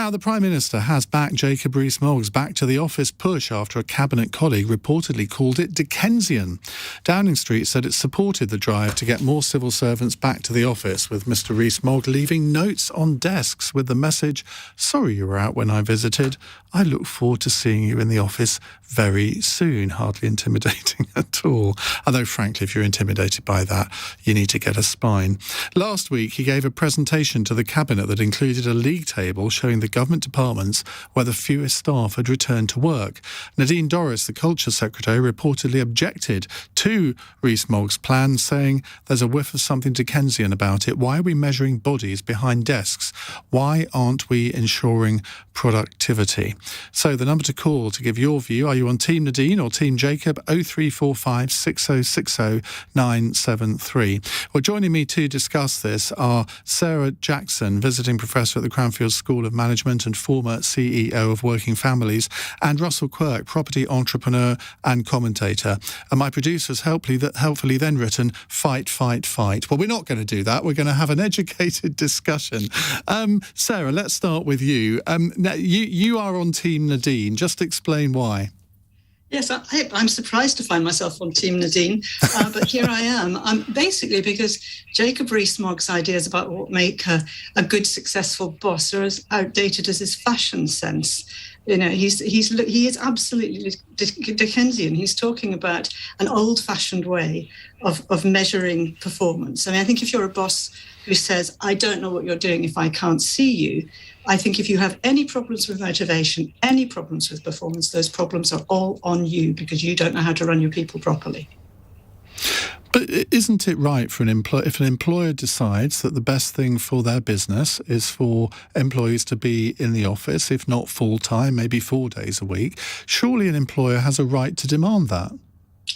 Now, the Prime Minister has backed Jacob Rees-Mogg's back to the office push after a cabinet colleague reportedly called it Dickensian. Downing Street said it supported the drive to get more civil servants back to the office, with Mr Rees-Mogg leaving notes on desks with the message, "Sorry you were out when I visited. I look forward to seeing you in the office very soon." Hardly intimidating at all. Although, frankly, if you're intimidated by that, you need to get a spine. Last week, he gave a presentation to the Cabinet that included a league table showing the government departments where the fewest staff had returned to work. Nadine Dorries, the Culture Secretary, reportedly objected to Rees-Mogg's plan, saying there's a whiff of something Dickensian about it. Why are we measuring bodies behind desks? Why aren't we ensuring productivity? So the number to call to give your view, are you on Team Nadine or Team Jacob? 0345 6060 973. Well, joining me to discuss this are Sarah Jackson, Visiting Professor at the Cranfield School of Management and former CEO of Working Families, and Russell Quirk, property entrepreneur and commentator. And my producer's helpfully then written, "Fight, fight, fight." Well, we're not going to do that. We're going to have an educated discussion. Sarah, let's start with you. Now, you are on Team Nadine. Just explain why. Yes, I'm surprised to find myself on Team Nadine, but here I am. Basically because Jacob Rees-Mogg's ideas about what make a good, successful boss are as outdated as his fashion sense. You know, he is absolutely Dickensian. He's talking about an old-fashioned way of measuring performance. I mean, I think if you're a boss who says, "I don't know what you're doing if I can't see you," I think if you have any problems with motivation, any problems with performance, those problems are all on you because you don't know how to run your people properly. But isn't it right for if an employer decides that the best thing for their business is for employees to be in the office, if not full-time, maybe 4 days a week, surely an employer has a right to demand that?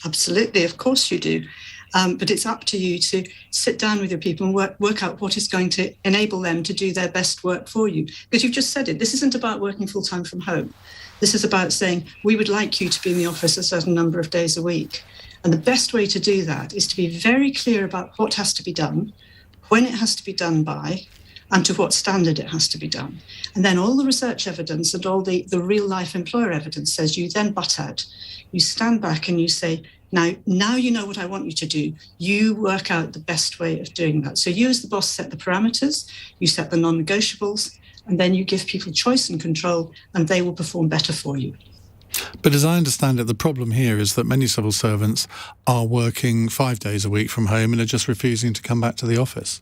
Absolutely, of course you do. But it's up to you to sit down with your people and work out what is going to enable them to do their best work for you. Because you've just said it, this isn't about working full-time from home. This is about saying, we would like you to be in the office a certain number of days a week. And the best way to do that is to be very clear about what has to be done, when it has to be done by, and to what standard it has to be done. And then all the research evidence and all the real-life employer evidence says you then butt out. You stand back and you say, Now you know what I want you to do. You work out the best way of doing that. So you as the boss set the parameters, you set the non-negotiables, and then you give people choice and control, and they will perform better for you. But as I understand it, the problem here is that many civil servants are working 5 days a week from home and are just refusing to come back to the office.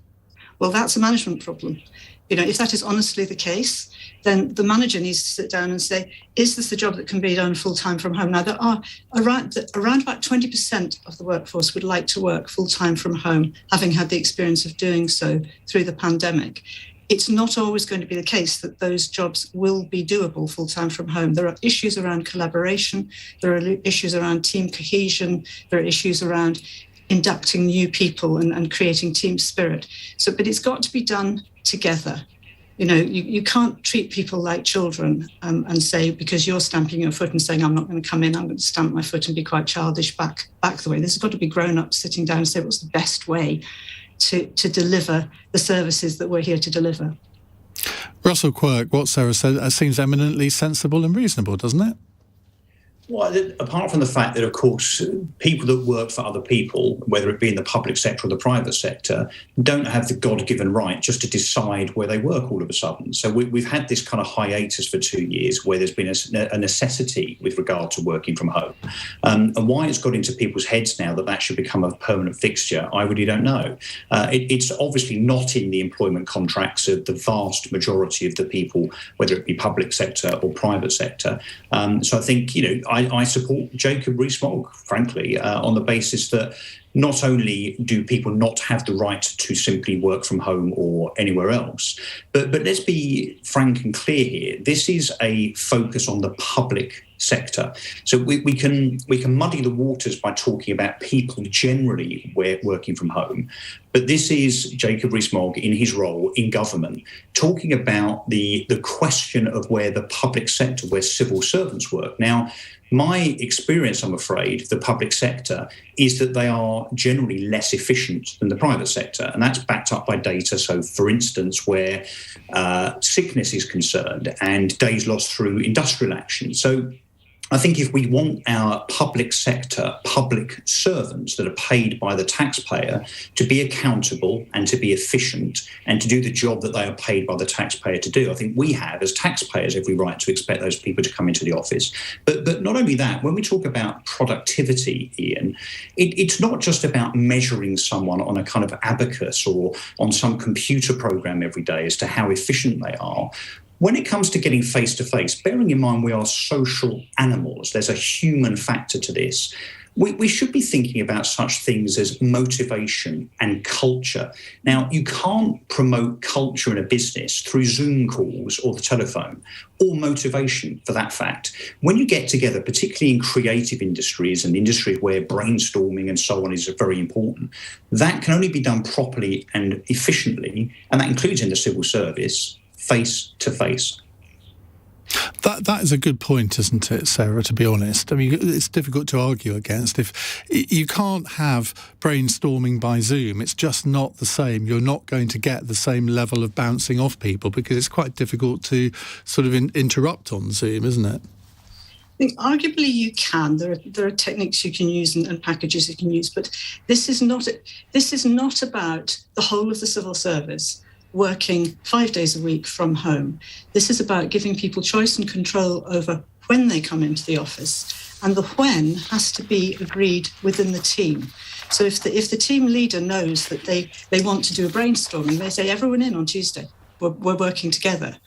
Well, that's a management problem. You know, if that is honestly the case, then the manager needs to sit down and say, is this a job that can be done full-time from home? Now, there are around about 20% of the workforce would like to work full-time from home, having had the experience of doing so through the pandemic. It's not always going to be the case that those jobs will be doable full-time from home. There are issues around collaboration. There are issues around team cohesion. There are issues around inducting new people and creating team spirit. But it's got to be done together. You know, you can't treat people like children and say, because you're stamping your foot and saying, I'm not going to come in, I'm going to stamp my foot and be quite childish back the way. This has got to be grown-ups sitting down and say, what's the best way to deliver the services that we're here to deliver? Russell Quirk, what Sarah said seems eminently sensible and reasonable, doesn't it? Well, apart from the fact that, of course, people that work for other people, whether it be in the public sector or the private sector, don't have the God-given right just to decide where they work all of a sudden. So we've had this kind of hiatus for 2 years where there's been a necessity with regard to working from home. And why it's got into people's heads now that should become a permanent fixture, I really don't know. It's obviously not in the employment contracts of the vast majority of the people, whether it be public sector or private sector. So I think, I support Jacob Rees-Mogg, frankly, on the basis that not only do people not have the right to simply work from home or anywhere else, but let's be frank and clear here. This is a focus on the public sector. So we can muddy the waters by talking about people generally working from home. But this is Jacob Rees-Mogg in his role in government talking about the question of where the public sector, where civil servants work. Now, my experience, I'm afraid, the public sector, is that they are are generally less efficient than the private sector, and that's backed up by data. So, for instance, where sickness is concerned and days lost through industrial action. So I think if we want our public sector, public servants that are paid by the taxpayer to be accountable and to be efficient and to do the job that they are paid by the taxpayer to do, I think we have, as taxpayers, every right to expect those people to come into the office. But not only that, when we talk about productivity, Ian, it's not just about measuring someone on a kind of abacus or on some computer program every day as to how efficient they are. When it comes to getting face-to-face, bearing in mind we are social animals, there's a human factor to this, we should be thinking about such things as motivation and culture. Now, you can't promote culture in a business through Zoom calls or the telephone, or motivation for that fact. When you get together, particularly in creative industries and industries where brainstorming and so on is very important, that can only be done properly and efficiently, and that includes in the civil service, face to face. That is a good point, isn't it, Sarah, to be honest? I mean, it's difficult to argue against. If you can't have brainstorming by Zoom, it's just not the same. You're not going to get the same level of bouncing off people because it's quite difficult to sort of interrupt on Zoom, isn't it? I think arguably you can. There are techniques you can use and packages you can use, but this is not about the whole of the civil service working 5 days a week from home. This is about giving people choice and control over when they come into the office, and the when has to be agreed within the team. So if the team leader knows that they want to do a brainstorming, they say, everyone in on Tuesday, we're working together.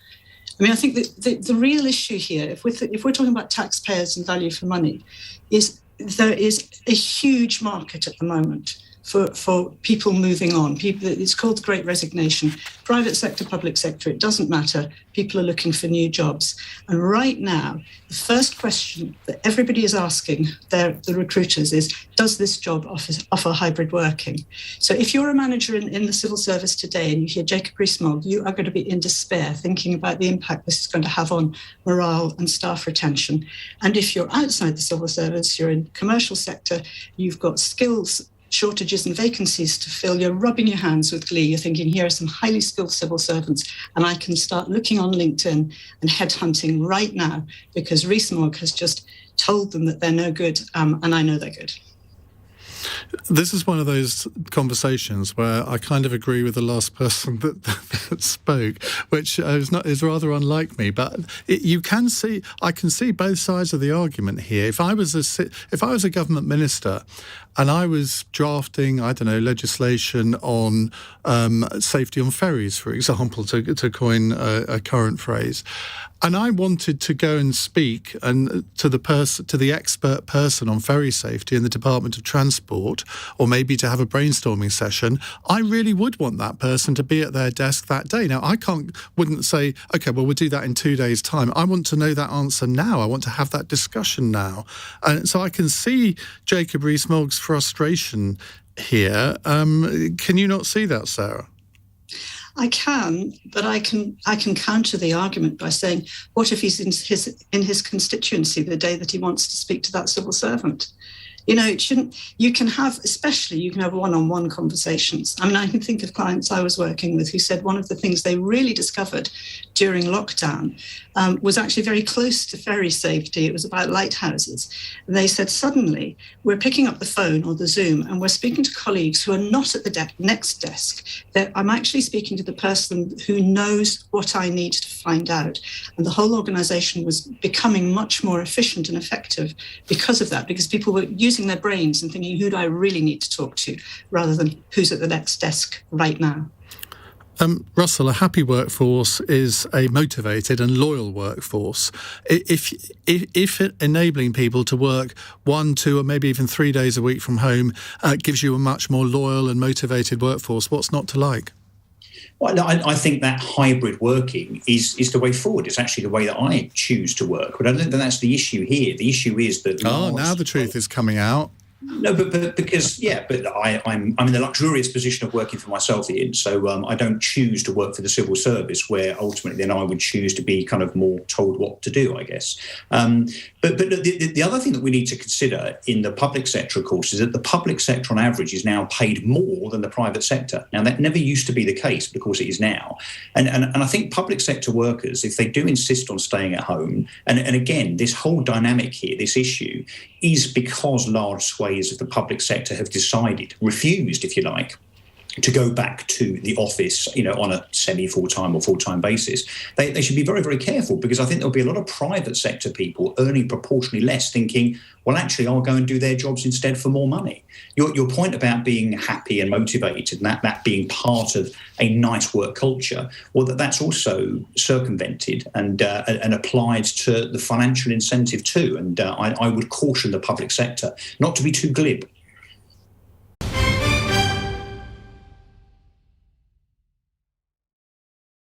I mean, I think that the real issue here, if we're talking about taxpayers and value for money, is there is a huge market at the moment for people moving on. It's called the Great Resignation. Private sector, public sector, it doesn't matter. People are looking for new jobs. And right now, the first question that everybody is asking the recruiters is, does this job offer hybrid working? So if you're a manager in the civil service today and you hear Jacob Rees-Mogg, you are going to be in despair thinking about the impact this is going to have on morale and staff retention. And if you're outside the civil service, you're in commercial sector, you've got skills shortages and vacancies to fill, you're rubbing your hands with glee. You're thinking, here are some highly skilled civil servants, and I can start looking on LinkedIn and headhunting right now because Rees-Mogg has just told them that they're no good, and I know they're good. This is one of those conversations where I kind of agree with the last person that spoke, which is rather unlike me. But I can see both sides of the argument here. If I was a government minister and I was drafting, I don't know, legislation on safety on ferries, for example, to coin a current phrase, and I wanted to go and speak to the expert person on ferry safety in the Department of Transport, or maybe to have a brainstorming session, I really would want that person to be at their desk that day. Now, wouldn't say, okay, well, we'll do that in 2 days' time. I want to know that answer now. I want to have that discussion now. And so I can see Jacob Rees-Mogg's frustration here. Can you not see that, Sarah? I can, but I can counter the argument by saying, what if he's in his constituency the day that he wants to speak to that civil servant? You know, you can have one-on-one conversations. I mean, I can think of clients I was working with who said one of the things they really discovered during lockdown was actually very close to ferry safety. It was about lighthouses. And they said, suddenly, we're picking up the phone or the Zoom and we're speaking to colleagues who are not at the next desk. I'm actually speaking to the person who knows what I need to find out. And the whole organisation was becoming much more efficient and effective because of that, because people were using their brains and thinking, who do I really need to talk to, rather than who's at the next desk right now. Russell, a happy workforce is a motivated and loyal workforce. If enabling people to work 1, 2, or maybe even 3 days a week from home gives you a much more loyal and motivated workforce, what's not to like? Well, I think that hybrid working is the way forward. It's actually the way that I choose to work. But I don't think that's the issue here. The issue is that... now the truth is coming out. No, but because I'm in the luxurious position of working for myself, Ian. So I don't choose to work for the civil service, where ultimately then I would choose to be kind of more told what to do, I guess. But the other thing that we need to consider in the public sector, of course, is that the public sector on average is now paid more than the private sector. Now, that never used to be the case, but of course it is now. And I think public sector workers, if they do insist on staying at home, and again, this whole dynamic here, this issue, is because large swathes of the public sector have refused, if you like, to go back to the office, on a semi-full-time or full-time basis. They should be very, very careful, because I think there'll be a lot of private sector people earning proportionally less, thinking, well, actually, I'll go and do their jobs instead for more money. Your point about being happy and motivated, and that being part of a nice work culture, well, that's also circumvented and applied to the financial incentive too. And I would caution the public sector not to be too glib